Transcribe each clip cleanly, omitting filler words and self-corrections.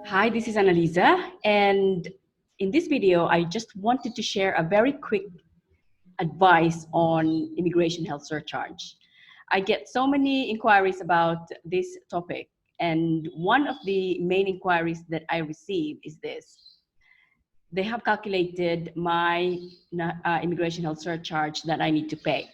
Hi, this is Annalisa, and in this video, I just wanted to share a very quick advice on immigration health surcharge. I get so many inquiries about this topic, and one of the main inquiries that I receive is this. They have calculated my immigration health surcharge that I need to pay.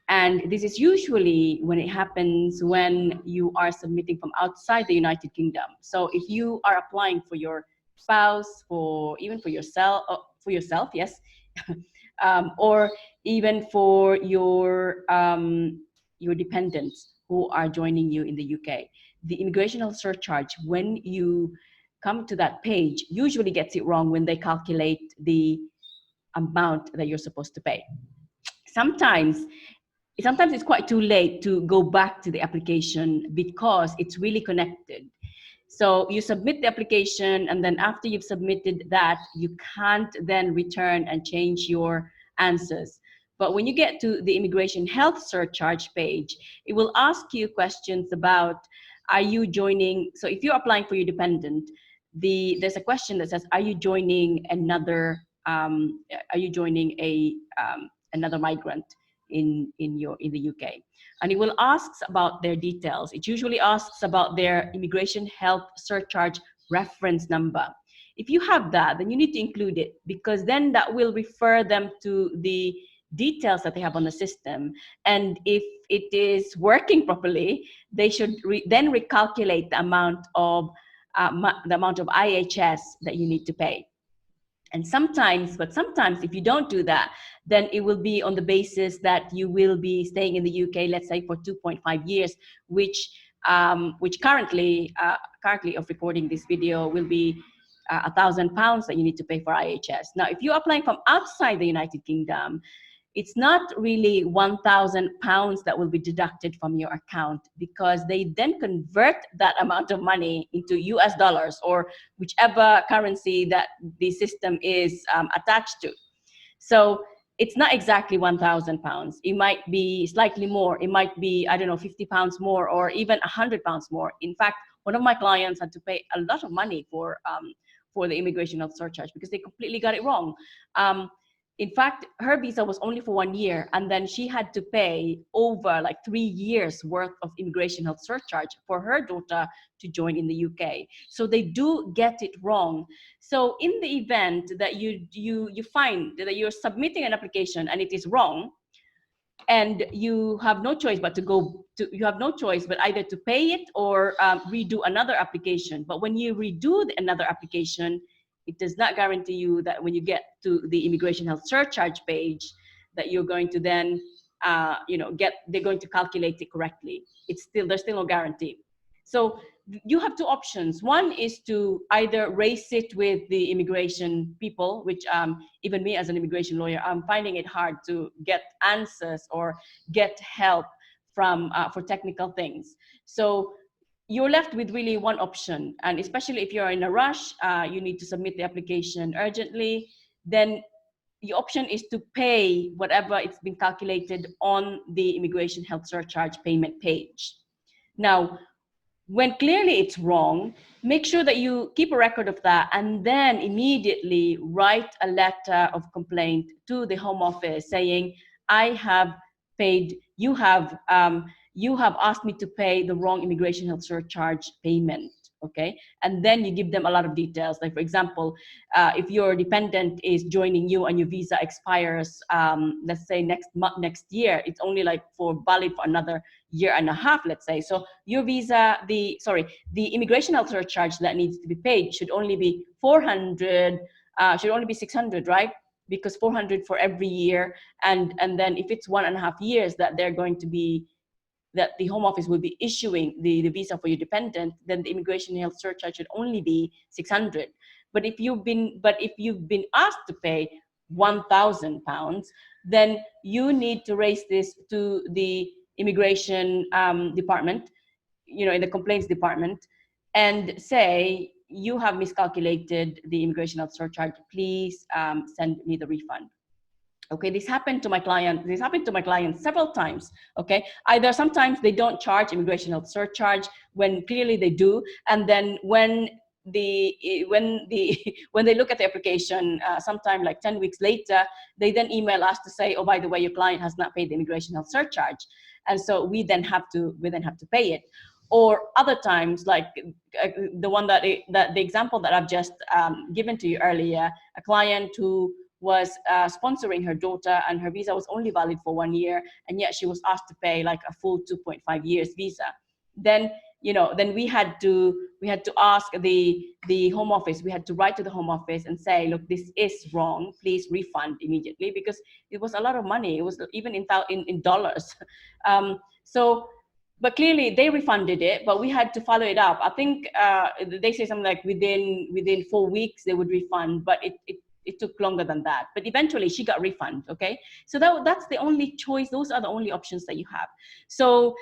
And this is usually when it happens when you are submitting from outside the United Kingdom. So if you are applying for your spouse, for even for yourself, yes, or even for your dependents who are joining you in the UK, the immigration health surcharge, when you come to that page, usually gets it wrong when they calculate the amount that you're supposed to pay. Sometimes it's quite too late to go back to the application because it's really connected. So you submit the application, and then after you've submitted that, you can't then return and change your answers. But when you get to the immigration health surcharge page, it will ask you questions about, are you joining? So if you're applying for your dependent, there's a question that says, are you joining another migrant in the UK? And it will ask about their details. It usually asks about their immigration health surcharge reference number. If you have that, then you need to include it, because then that will refer them to the details that they have on the system. And if it is working properly, they should then recalculate the amount of IHS that you need to pay. And sometimes if you don't do that, then it will be on the basis that you will be staying in the UK, let's say for 2.5 years, which currently of recording this video will be £1,000 that you need to pay for IHS. Now, if you're applying from outside the United Kingdom, it's not really £1,000 that will be deducted from your account, because they then convert that amount of money into US dollars or whichever currency that the system is attached to. So it's not exactly £1,000. It might be slightly more. It might be, I don't know, £50 more, or even £100 more. In fact, one of my clients had to pay a lot of money for the immigration health surcharge because they completely got it wrong. In fact, her visa was only for 1 year, and then she had to pay over like 3 years worth of immigration health surcharge for her daughter to join in the UK. So they do get it wrong. So in the event that you find that you're submitting an application and it is wrong, and you have no choice but either to pay it or redo another application. But when you redo another application, it does not guarantee you that when you get to the immigration health surcharge page that you're going to then they're going to calculate it correctly. There's still no guarantee. So you have two options. One is to either raise it with the immigration people, which even me as an immigration lawyer, I'm finding it hard to get answers or get help from for technical things. So you're left with really one option. And especially if you're in a rush, you need to submit the application urgently, then the option is to pay whatever it's been calculated on the immigration health surcharge payment page. Now, when clearly it's wrong, make sure that you keep a record of that, and then immediately write a letter of complaint to the Home Office saying, I have paid, you have asked me to pay the wrong immigration health surcharge payment. Okay, and then you give them a lot of details. Like, for example, if your dependent is joining you and your visa expires, let's say next year, it's only like valid for another year and a half, let's say. So your the immigration health surcharge that needs to be paid should only be 400, should only be 600, right? Because 400 for every year, and then if it's 1.5 years that they're going to be, that the Home Office will be issuing the visa for your dependent, then the immigration health surcharge should only be 600. But if you've been asked to pay £1,000, then you need to raise this to the immigration department, in the complaints department, and say, you have miscalculated the immigration health surcharge. Please send me the refund. Okay, this happened to my client. This happened to my client several times. Okay, either sometimes they don't charge immigration health surcharge when clearly they do, and then when when they look at the application, sometime like 10 weeks later, they then email us to say, oh, by the way, your client has not paid the immigration health surcharge, and so we then have to pay it. Or other times, like the one that the example that I've just given to you earlier, a client who was sponsoring her daughter, and her visa was only valid for 1 year, and yet she was asked to pay like a full 2.5 years visa. Then then we had to ask the home office. We had to write to the home office and say, look, this is wrong, please refund immediately, because it was a lot of money. It was even in dollars. So but clearly they refunded it, but we had to follow it up. I think they say something like within 4 weeks they would refund, but it took longer than that. But eventually she got refund. Okay, so that's the only choice. Those are the only options that you have. So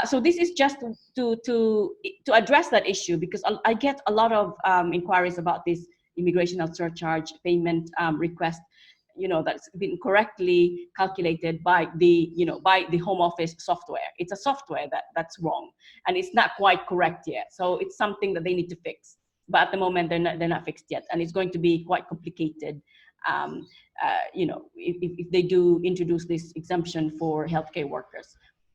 so this is just to address that issue, because I get a lot of inquiries about this immigration health surcharge payment request, that's been correctly calculated by the home office software. It's a software that's wrong, and it's not quite correct yet. So it's something that they need to fix. But at the moment, they're not fixed yet, and it's going to be quite complicated. If they do introduce this exemption for healthcare workers.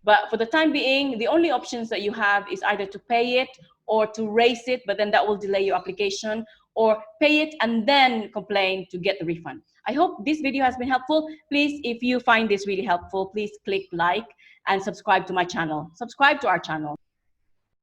But for the time being, the only options that you have is either to pay it or to raise it, but then that will delay your application, or pay it and then complain to get the refund. I hope this video has been helpful. Please, if you find this really helpful, please click like and subscribe to my channel. Subscribe to our channel.